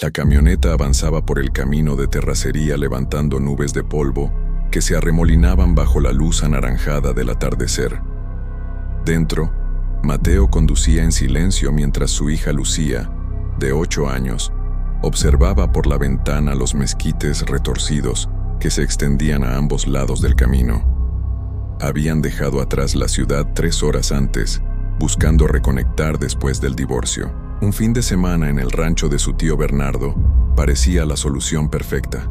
La camioneta avanzaba por el camino de terracería levantando nubes de polvo que se arremolinaban bajo la luz anaranjada del atardecer. Dentro, Mateo conducía en silencio mientras su hija Lucía, de 8 años, observaba por la ventana los mezquites retorcidos que se extendían a ambos lados del camino. Habían dejado atrás la ciudad 3 horas antes, buscando reconectar después del divorcio. Un fin de semana en el rancho de su tío Bernardo parecía la solución perfecta.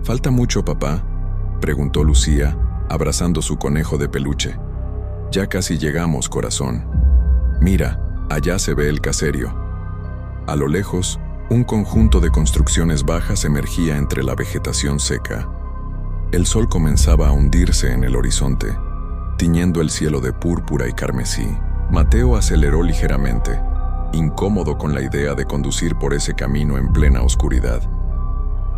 ¿Falta mucho, papá?, preguntó Lucía, abrazando su conejo de peluche. Ya casi llegamos, corazón. Mira, allá se ve el caserío. A lo lejos, un conjunto de construcciones bajas emergía entre la vegetación seca. El sol comenzaba a hundirse en el horizonte, tiñendo el cielo de púrpura y carmesí. Mateo aceleró ligeramente, incómodo con la idea de conducir por ese camino en plena oscuridad.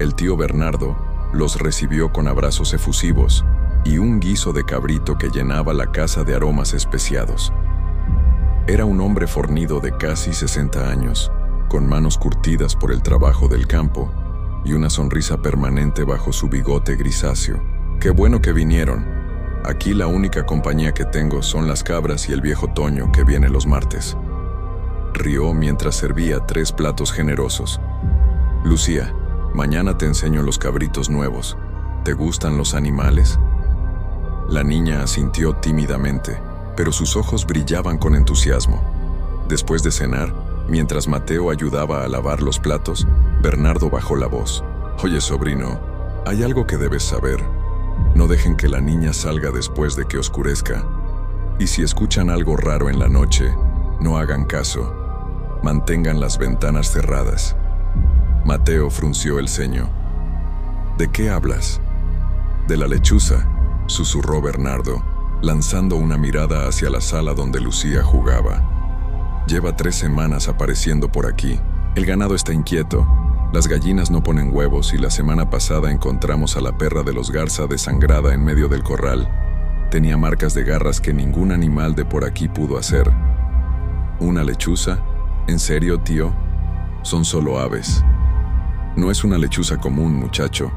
El tío Bernardo los recibió con abrazos efusivos y un guiso de cabrito que llenaba la casa de aromas especiados. Era un hombre fornido de casi 60 años, con manos curtidas por el trabajo del campo y una sonrisa permanente bajo su bigote grisáceo. «Qué bueno que vinieron. Aquí la única compañía que tengo son las cabras y el viejo Toño que viene los martes». Rió mientras servía 3 platos generosos. «Lucía, mañana te enseño los cabritos nuevos. ¿Te gustan los animales?». La niña asintió tímidamente, pero sus ojos brillaban con entusiasmo. Después de cenar, mientras Mateo ayudaba a lavar los platos, Bernardo bajó la voz. «Oye, sobrino, hay algo que debes saber. No dejen que la niña salga después de que oscurezca. Y si escuchan algo raro en la noche, no hagan caso. Mantengan las ventanas cerradas». Mateo frunció el ceño. «¿De qué hablas?». «De la lechuza», susurró Bernardo, lanzando una mirada hacia la sala donde Lucía jugaba. «Lleva 3 semanas apareciendo por aquí. El ganado está inquieto. Las gallinas no ponen huevos y la semana pasada encontramos a la perra de los Garza desangrada en medio del corral. Tenía marcas de garras que ningún animal de por aquí pudo hacer». «¿Una lechuza? ¿En serio, tío? Son solo aves». «No es una lechuza común, muchacho»,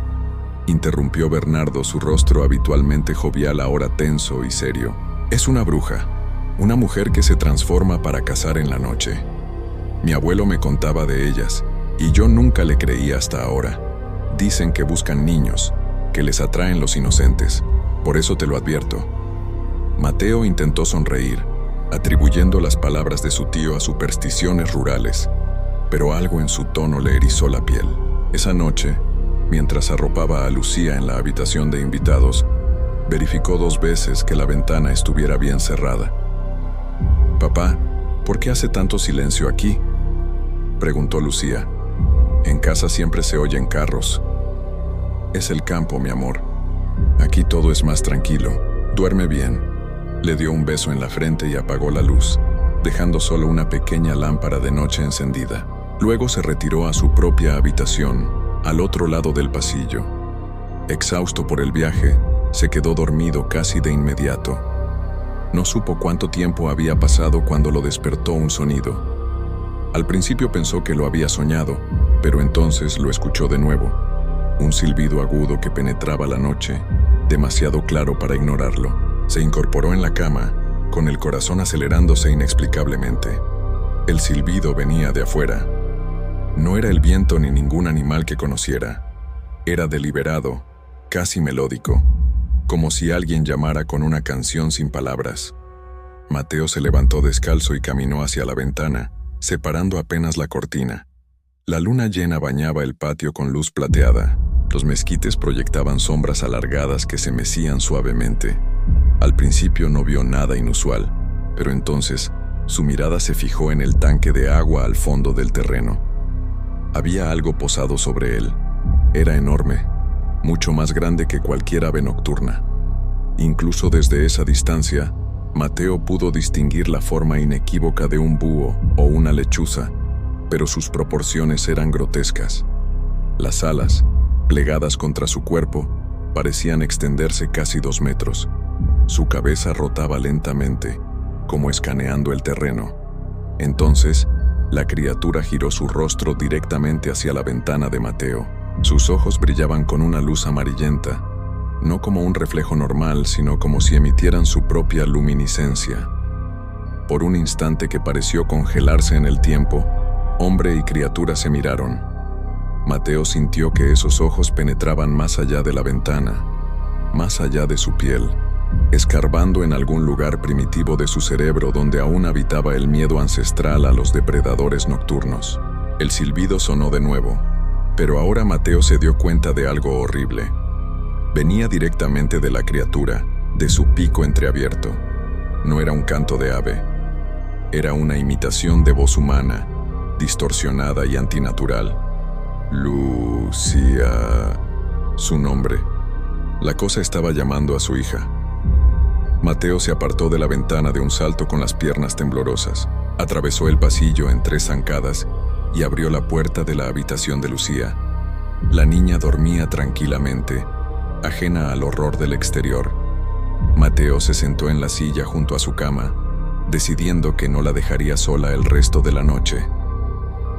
interrumpió Bernardo, su rostro habitualmente jovial ahora tenso y serio. «Es una bruja, una mujer que se transforma para cazar en la noche. Mi abuelo me contaba de ellas, y yo nunca le creí hasta ahora. Dicen que buscan niños, que les atraen los inocentes. Por eso te lo advierto». Mateo intentó sonreír, atribuyendo las palabras de su tío a supersticiones rurales, pero algo en su tono le erizó la piel. Esa noche, mientras arropaba a Lucía en la habitación de invitados, verificó 2 veces que la ventana estuviera bien cerrada. «Papá, ¿por qué hace tanto silencio aquí?», preguntó Lucía. «En casa siempre se oyen carros». «Es el campo, mi amor. Aquí todo es más tranquilo. Duerme bien». Le dio un beso en la frente y apagó la luz, dejando solo una pequeña lámpara de noche encendida. Luego se retiró a su propia habitación, al otro lado del pasillo. Exhausto por el viaje, se quedó dormido casi de inmediato. No supo cuánto tiempo había pasado cuando lo despertó un sonido. Al principio pensó que lo había soñado, pero entonces lo escuchó de nuevo. Un silbido agudo que penetraba la noche, demasiado claro para ignorarlo. Se incorporó en la cama, con el corazón acelerándose inexplicablemente. El silbido venía de afuera. No era el viento ni ningún animal que conociera. Era deliberado, casi melódico, como si alguien llamara con una canción sin palabras. Mateo se levantó descalzo y caminó hacia la ventana, separando apenas la cortina. La luna llena bañaba el patio con luz plateada. Los mezquites proyectaban sombras alargadas que se mecían suavemente. Al principio no vio nada inusual, pero entonces su mirada se fijó en el tanque de agua al fondo del terreno. Había algo posado sobre él. Era enorme, mucho más grande que cualquier ave nocturna. Incluso desde esa distancia, Mateo pudo distinguir la forma inequívoca de un búho o una lechuza, pero sus proporciones eran grotescas. Las alas, plegadas contra su cuerpo, parecían extenderse casi 2 metros. Su cabeza rotaba lentamente, como escaneando el terreno. Entonces, La criatura giró su rostro directamente hacia la ventana de Mateo. Sus ojos brillaban con una luz amarillenta, no como un reflejo normal, sino como si emitieran su propia luminiscencia. Por un instante que pareció congelarse en el tiempo, hombre y criatura se miraron. Mateo sintió que esos ojos penetraban más allá de la ventana, más allá de su piel, escarbando en algún lugar primitivo de su cerebro donde aún habitaba el miedo ancestral a los depredadores nocturnos. El silbido sonó de nuevo, pero ahora Mateo se dio cuenta de algo horrible. Venía directamente de la criatura, de su pico entreabierto. No era un canto de ave. Era una imitación de voz humana, distorsionada y antinatural. Lucía. Su nombre. La cosa estaba llamando a su hija. Mateo se apartó de la ventana de un salto con las piernas temblorosas. Atravesó el pasillo en 3 zancadas y abrió la puerta de la habitación de Lucía. La niña dormía tranquilamente, ajena al horror del exterior. Mateo se sentó en la silla junto a su cama, decidiendo que no la dejaría sola el resto de la noche.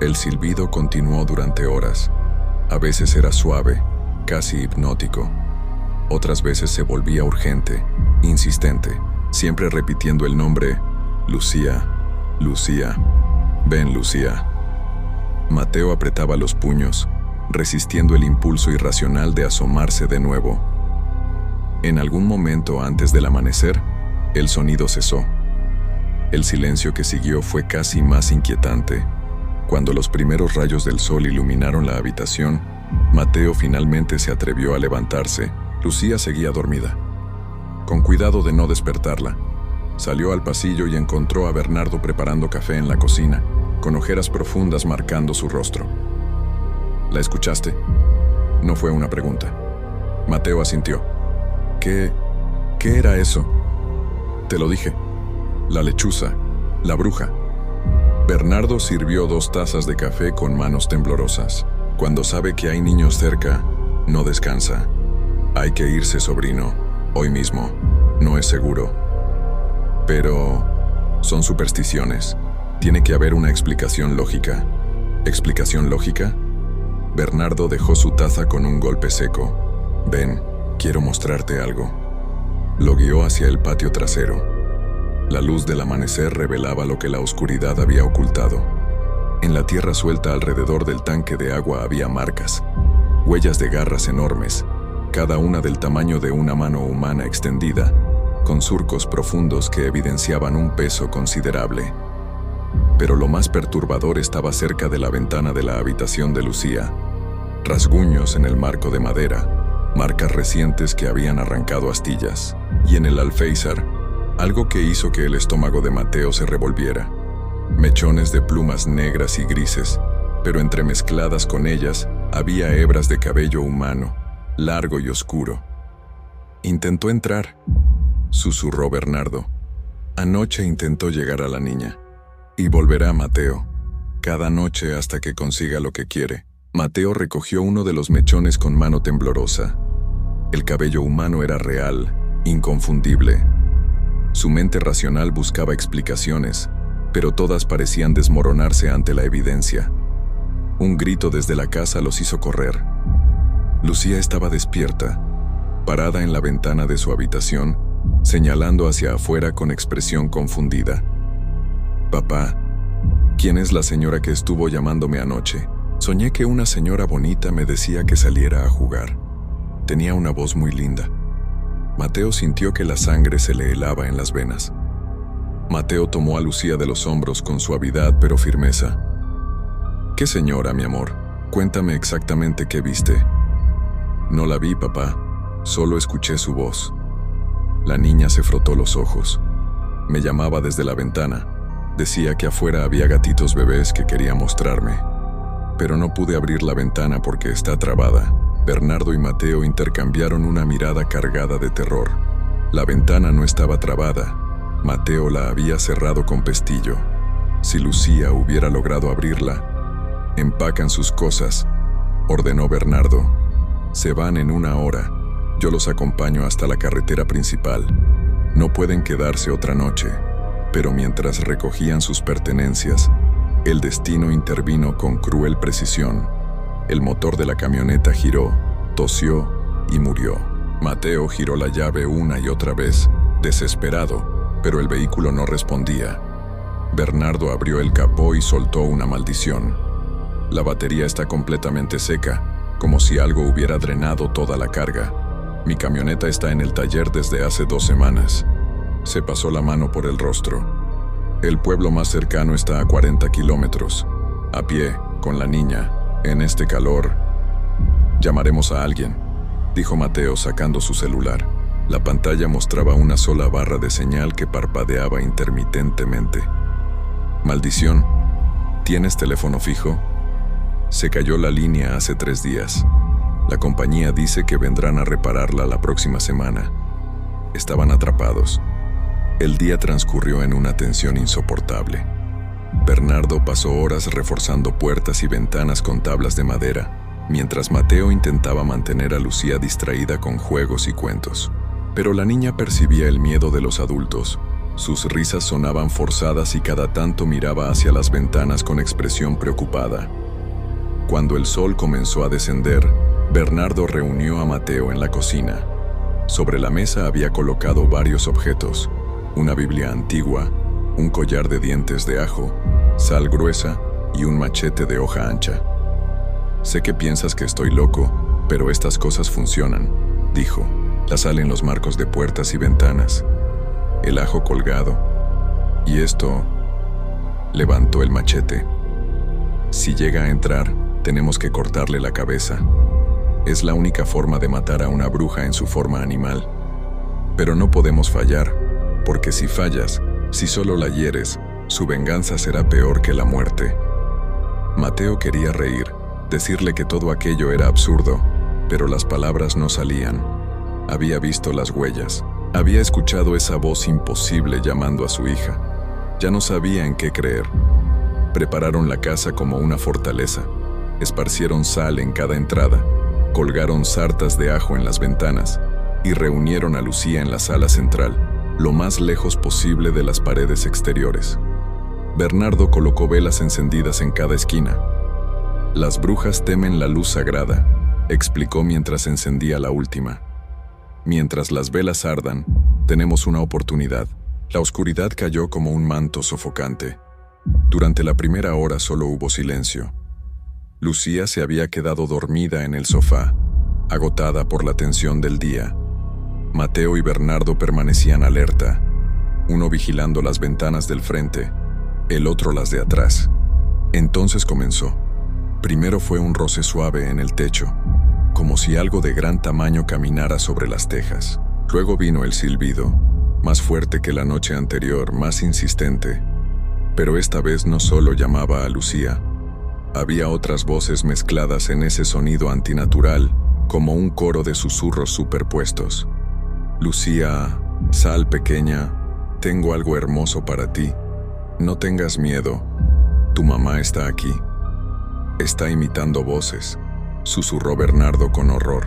El silbido continuó durante horas. A veces era suave, casi hipnótico. Otras veces se volvía urgente, insistente, siempre repitiendo el nombre: Lucía, Lucía, ven Lucía. Mateo apretaba los puños, resistiendo el impulso irracional de asomarse de nuevo. En algún momento antes del amanecer, el sonido cesó. El silencio que siguió fue casi más inquietante. Cuando los primeros rayos del sol iluminaron la habitación, Mateo finalmente se atrevió a levantarse. Lucía seguía dormida. Con cuidado de no despertarla, salió al pasillo y encontró a Bernardo preparando café en la cocina, con ojeras profundas marcando su rostro. ¿La escuchaste? No fue una pregunta. Mateo asintió. ¿Qué era eso? Te lo dije. La lechuza, la bruja. Bernardo sirvió 2 tazas de café con manos temblorosas. Cuando sabe que hay niños cerca, no descansa. Hay que irse, sobrino, hoy mismo. No es seguro. Pero son supersticiones. Tiene que haber una explicación lógica. ¿Explicación lógica? Bernardo dejó su taza con un golpe seco. Ven, quiero mostrarte algo. Lo guió hacia el patio trasero. La luz del amanecer revelaba lo que la oscuridad había ocultado. En la tierra suelta alrededor del tanque de agua había marcas, huellas de garras enormes, cada una del tamaño de una mano humana extendida, con surcos profundos que evidenciaban un peso considerable. Pero lo más perturbador estaba cerca de la ventana de la habitación de Lucía. Rasguños en el marco de madera, marcas recientes que habían arrancado astillas, y en el alféizar, algo que hizo que el estómago de Mateo se revolviera. Mechones de plumas negras y grises, pero entremezcladas con ellas había hebras de cabello humano, largo y oscuro. Intentó entrar, susurró Bernardo. Anoche intentó llegar a la niña. Y volverá, Mateo, cada noche hasta que consiga lo que quiere. Mateo recogió uno de los mechones con mano temblorosa. El cabello humano era real, inconfundible. Su mente racional buscaba explicaciones, pero todas parecían desmoronarse ante la evidencia. Un grito desde la casa los hizo correr. Lucía estaba despierta, parada en la ventana de su habitación, señalando hacia afuera con expresión confundida. Papá, ¿quién es la señora que estuvo llamándome anoche? Soñé que una señora bonita me decía que saliera a jugar. Tenía una voz muy linda. Mateo sintió que la sangre se le helaba en las venas. Mateo tomó a Lucía de los hombros con suavidad pero firmeza. ¿Qué señora, mi amor? Cuéntame exactamente qué viste. No la vi, papá. Solo escuché su voz. La niña se frotó los ojos. Me llamaba desde la ventana. Decía que afuera había gatitos bebés que quería mostrarme. Pero no pude abrir la ventana porque está trabada. Bernardo y Mateo intercambiaron una mirada cargada de terror. La ventana no estaba trabada. Mateo la había cerrado con pestillo. Si Lucía hubiera logrado abrirla. Empacan sus cosas, ordenó Bernardo. Se van en 1 hora. Yo los acompaño hasta la carretera principal. No pueden quedarse otra noche. Pero mientras recogían sus pertenencias, El destino intervino con cruel precisión. El motor de la camioneta giró, tosió y murió. Mateo giró la llave una y otra vez, desesperado, pero el vehículo no respondía. Bernardo abrió el capó y soltó una maldición. La batería está completamente seca, como si algo hubiera drenado toda la carga. Mi camioneta está en el taller desde hace 2 semanas. Se pasó la mano por el rostro. El pueblo más cercano está a 40 kilómetros. A pie, con la niña, en este calor. Llamaremos a alguien, dijo Mateo sacando su celular. La pantalla mostraba una sola barra de señal que parpadeaba intermitentemente. Maldición, ¿tienes teléfono fijo? Se cayó la línea hace 3 días. La compañía dice que vendrán a repararla la próxima semana. Estaban atrapados. El día transcurrió en una tensión insoportable. Bernardo pasó horas reforzando puertas y ventanas con tablas de madera, mientras Mateo intentaba mantener a Lucía distraída con juegos y cuentos. Pero la niña percibía el miedo de los adultos. Sus risas sonaban forzadas y cada tanto miraba hacia las ventanas con expresión preocupada. Cuando el sol comenzó a descender, Bernardo reunió a Mateo en la cocina. Sobre la mesa había colocado varios objetos: una Biblia antigua, un collar de dientes de ajo, sal gruesa y un machete de hoja ancha. Sé que piensas que estoy loco, pero estas cosas funcionan, dijo. La sal en los marcos de puertas y ventanas, el ajo colgado, y esto... Levantó el machete. Si llega a entrar, tenemos que cortarle la cabeza. Es la única forma de matar a una bruja en su forma animal. Pero no podemos fallar, porque si fallas, si solo la hieres, su venganza será peor que la muerte. Mateo quería reír, decirle que todo aquello era absurdo, pero las palabras no salían. Había visto las huellas, había escuchado esa voz imposible llamando a su hija. Ya no sabía en qué creer. Prepararon la casa como una fortaleza. Esparcieron sal en cada entrada, colgaron sartas de ajo en las ventanas y reunieron a Lucía en la sala central, lo más lejos posible de las paredes exteriores. Bernardo colocó velas encendidas en cada esquina. Las brujas temen la luz sagrada, explicó mientras encendía la última. Mientras las velas ardan, tenemos una oportunidad. La oscuridad cayó como un manto sofocante. Durante la primera hora solo hubo silencio. Lucía se había quedado dormida en el sofá, agotada por la tensión del día. Mateo y Bernardo permanecían alerta, uno vigilando las ventanas del frente, el otro las de atrás. Entonces comenzó. Primero fue un roce suave en el techo, como si algo de gran tamaño caminara sobre las tejas. Luego vino el silbido, más fuerte que la noche anterior, más insistente. Pero esta vez no solo llamaba a Lucía. Había otras voces mezcladas en ese sonido antinatural, como un coro de susurros superpuestos. Lucía, sal pequeña, tengo algo hermoso para ti. No tengas miedo, tu mamá está aquí. Está imitando voces, susurró Bernardo con horror.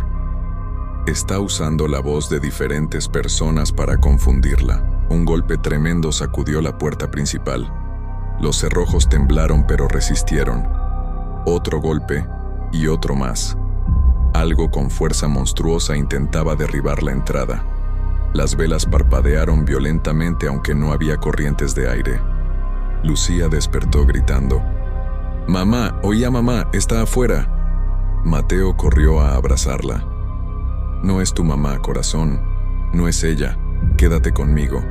Está usando la voz de diferentes personas para confundirla. Un golpe tremendo sacudió la puerta principal. Los cerrojos temblaron pero resistieron. Otro golpe y otro más. Algo con fuerza monstruosa intentaba derribar la entrada. Las velas parpadearon violentamente aunque no había corrientes de aire. Lucía despertó gritando: «Mamá, oí a mamá, está afuera». Mateo corrió a abrazarla. «No es tu mamá, corazón. No es ella. Quédate conmigo».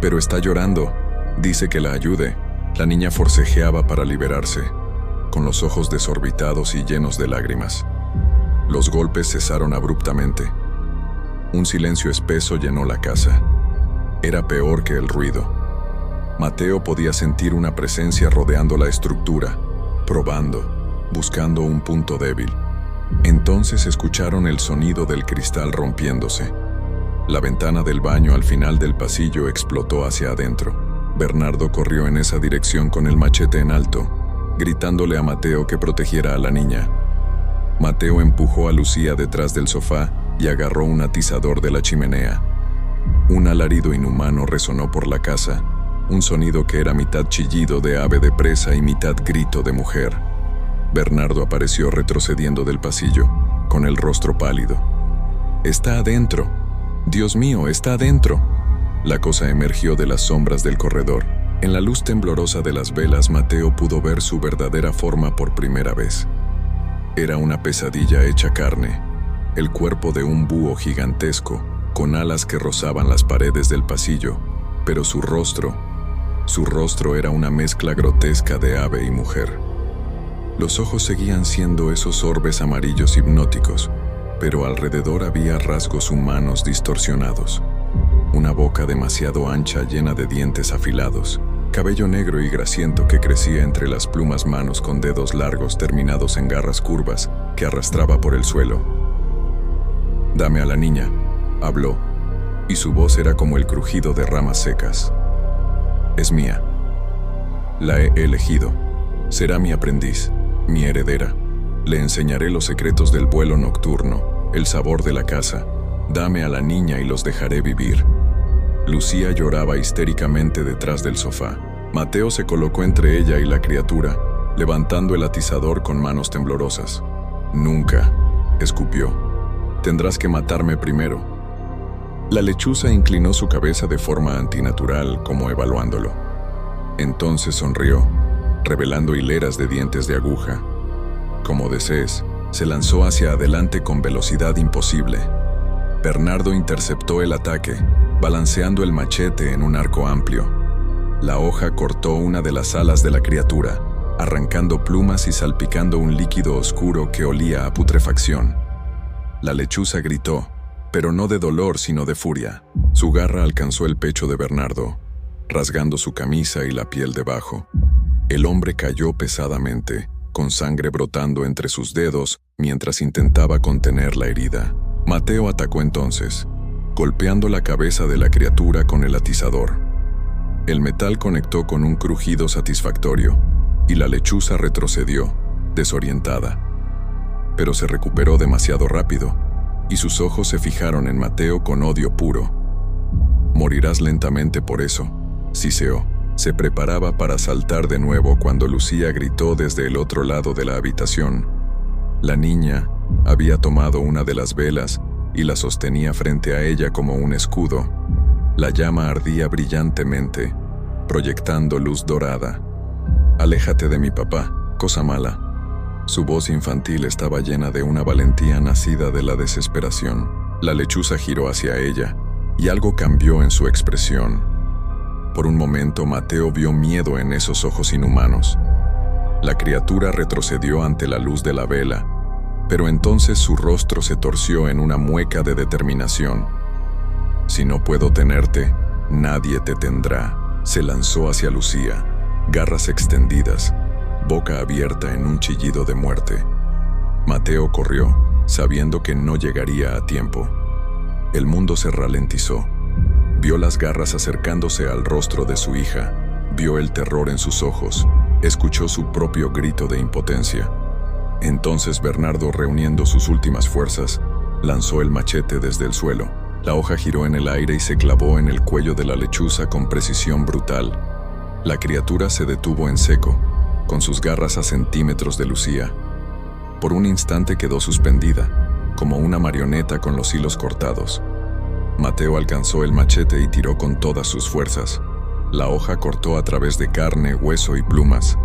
«Pero está llorando. Dice que la ayude». La niña forcejeaba para liberarse, con los ojos desorbitados y llenos de lágrimas. Los golpes cesaron abruptamente. Un silencio espeso llenó la casa. Era peor que el ruido. Mateo podía sentir una presencia rodeando la estructura, probando, buscando un punto débil. Entonces escucharon el sonido del cristal rompiéndose. La ventana del baño al final del pasillo explotó hacia adentro. Bernardo corrió en esa dirección con el machete en alto, gritándole a Mateo que protegiera a la niña. Mateo empujó a Lucía detrás del sofá y agarró un atizador de la chimenea. Un alarido inhumano resonó por la casa, un sonido que era mitad chillido de ave de presa y mitad grito de mujer. Bernardo apareció retrocediendo del pasillo, con el rostro pálido. «¡Está adentro! ¡Dios mío, está adentro!». La cosa emergió de las sombras del corredor. En la luz temblorosa de las velas, Mateo pudo ver su verdadera forma por primera vez. Era una pesadilla hecha carne, el cuerpo de un búho gigantesco, con alas que rozaban las paredes del pasillo, pero su rostro era una mezcla grotesca de ave y mujer. Los ojos seguían siendo esos orbes amarillos hipnóticos, pero alrededor había rasgos humanos distorsionados. Una boca demasiado ancha llena de dientes afilados, cabello negro y grasiento que crecía entre las plumas, manos con dedos largos terminados en garras curvas que arrastraba por el suelo. «Dame a la niña», habló, y su voz era como el crujido de ramas secas. «Es mía. La he elegido. Será mi aprendiz, mi heredera. Le enseñaré los secretos del vuelo nocturno, el sabor de la caza. Dame a la niña y los dejaré vivir». Lucía lloraba histéricamente detrás del sofá. Mateo se colocó entre ella y la criatura, levantando el atizador con manos temblorosas. «Nunca», escupió. «Tendrás que matarme primero». La lechuza inclinó su cabeza de forma antinatural, como evaluándolo. Entonces sonrió, revelando hileras de dientes de aguja. Como desees, se lanzó hacia adelante con velocidad imposible. Bernardo interceptó el ataque, balanceando el machete en un arco amplio. La hoja cortó una de las alas de la criatura, arrancando plumas y salpicando un líquido oscuro que olía a putrefacción. La lechuza gritó, pero no de dolor sino de furia. Su garra alcanzó el pecho de Bernardo, rasgando su camisa y la piel debajo. El hombre cayó pesadamente, con sangre brotando entre sus dedos mientras intentaba contener la herida. Mateo atacó entonces, golpeando la cabeza de la criatura con el atizador. El metal conectó con un crujido satisfactorio, y la lechuza retrocedió, desorientada. Pero se recuperó demasiado rápido, y sus ojos se fijaron en Mateo con odio puro. «Morirás lentamente por eso», siseó. Se preparaba para saltar de nuevo cuando Lucía gritó desde el otro lado de la habitación. La niña había tomado una de las velas y la sostenía frente a ella como un escudo. La llama ardía brillantemente, proyectando luz dorada. «Aléjate de mi papá, cosa mala». Su voz infantil estaba llena de una valentía nacida de la desesperación. La lechuza giró hacia ella, y algo cambió en su expresión. Por un momento Mateo vio miedo en esos ojos inhumanos. La criatura retrocedió ante la luz de la vela, pero entonces su rostro se torció en una mueca de determinación. «Si no puedo tenerte, nadie te tendrá». Se lanzó hacia Lucía, garras extendidas, boca abierta en un chillido de muerte. Mateo corrió, sabiendo que no llegaría a tiempo. El mundo se ralentizó. Vio las garras acercándose al rostro de su hija, vio el terror en sus ojos, escuchó su propio grito de impotencia. Entonces Bernardo, reuniendo sus últimas fuerzas, lanzó el machete desde el suelo. La hoja giró en el aire y se clavó en el cuello de la lechuza con precisión brutal. La criatura se detuvo en seco, con sus garras a centímetros de Lucía. Por un instante quedó suspendida, como una marioneta con los hilos cortados. Mateo alcanzó el machete y tiró con todas sus fuerzas. La hoja cortó a través de carne, hueso y plumas.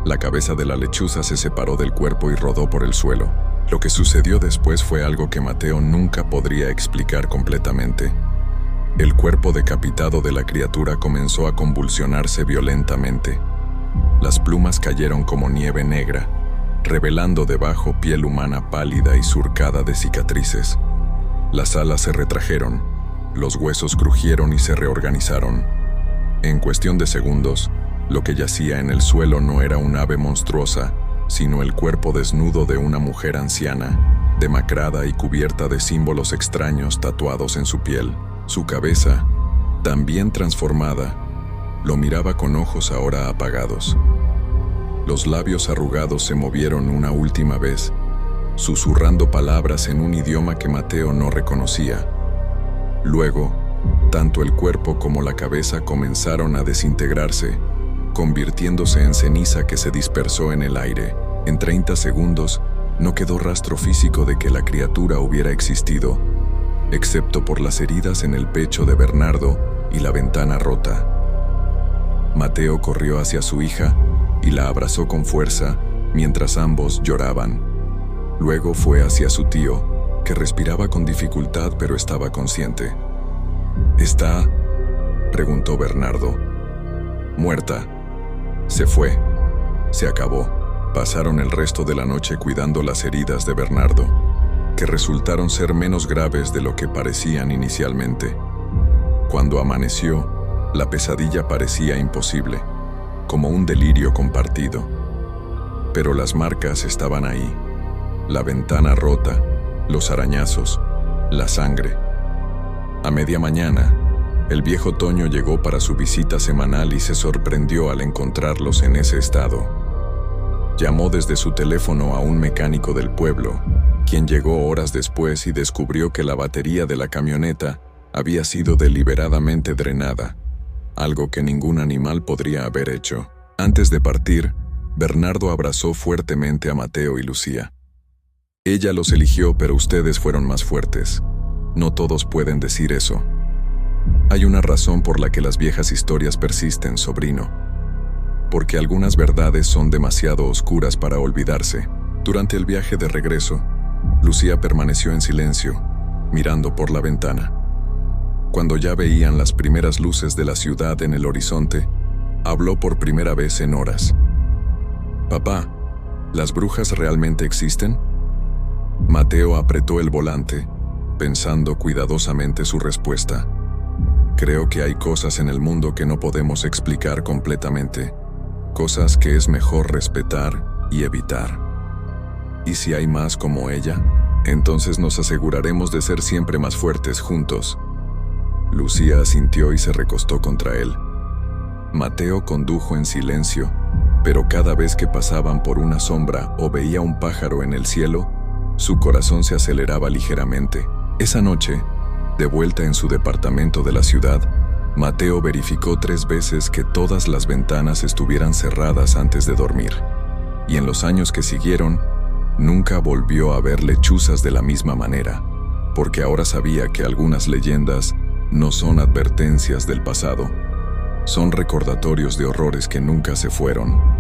La cabeza de la lechuza se separó del cuerpo y rodó por el suelo. Lo que sucedió después fue algo que Mateo nunca podría explicar completamente. El cuerpo decapitado de la criatura comenzó a convulsionarse violentamente. Las plumas cayeron como nieve negra, revelando debajo piel humana pálida y surcada de cicatrices. Las alas se retrajeron, los huesos crujieron y se reorganizaron. En cuestión de segundos, lo que yacía en el suelo no era un ave monstruosa, sino el cuerpo desnudo de una mujer anciana, demacrada y cubierta de símbolos extraños tatuados en su piel. Su cabeza, también transformada, lo miraba con ojos ahora apagados. Los labios arrugados se movieron una última vez, susurrando palabras en un idioma que Mateo no reconocía. Luego, Tanto el cuerpo como la cabeza comenzaron a desintegrarse, convirtiéndose en ceniza que se dispersó en el aire. En 30 segundos, no quedó rastro físico de que la criatura hubiera existido, excepto por las heridas en el pecho de Bernardo y la ventana rota. Mateo corrió hacia su hija y la abrazó con fuerza mientras ambos lloraban. Luego fue hacia su tío, que respiraba con dificultad pero estaba consciente. ¿Está?, preguntó Bernardo. Muerta. Se fue. Se acabó. Pasaron el resto de la noche cuidando las heridas de Bernardo, que resultaron ser menos graves de lo que parecían inicialmente. Cuando amaneció, la pesadilla parecía imposible, como un delirio compartido. Pero las marcas estaban ahí. La ventana rota, los arañazos, la sangre. A media mañana, el viejo Toño llegó para su visita semanal y se sorprendió al encontrarlos en ese estado. Llamó desde su teléfono a un mecánico del pueblo, quien llegó horas después y descubrió que la batería de la camioneta había sido deliberadamente drenada, algo que ningún animal podría haber hecho. Antes de partir, Bernardo abrazó fuertemente a Mateo y Lucía. Ella los eligió, pero ustedes fueron más fuertes. No todos pueden decir eso. Hay una razón por la que las viejas historias persisten, sobrino. Porque algunas verdades son demasiado oscuras para olvidarse. Durante el viaje de regreso, Lucía permaneció en silencio, mirando por la ventana. Cuando ya veían las primeras luces de la ciudad en el horizonte, habló por primera vez en horas. «Papá, ¿las brujas realmente existen?» Mateo apretó el volante, pensando cuidadosamente su respuesta. «Creo que hay cosas en el mundo que no podemos explicar completamente, cosas que es mejor respetar y evitar. ¿Y si hay más como ella? Entonces nos aseguraremos de ser siempre más fuertes juntos». Lucía asintió y se recostó contra él. Mateo condujo en silencio, pero cada vez que pasaban por una sombra o veía un pájaro en el cielo, su corazón se aceleraba ligeramente. Esa noche, de vuelta en su departamento de la ciudad, Mateo verificó 3 veces que todas las ventanas estuvieran cerradas antes de dormir. Y en los años que siguieron, nunca volvió a ver lechuzas de la misma manera, porque ahora sabía que algunas leyendas no son advertencias del pasado, son recordatorios de horrores que nunca se fueron.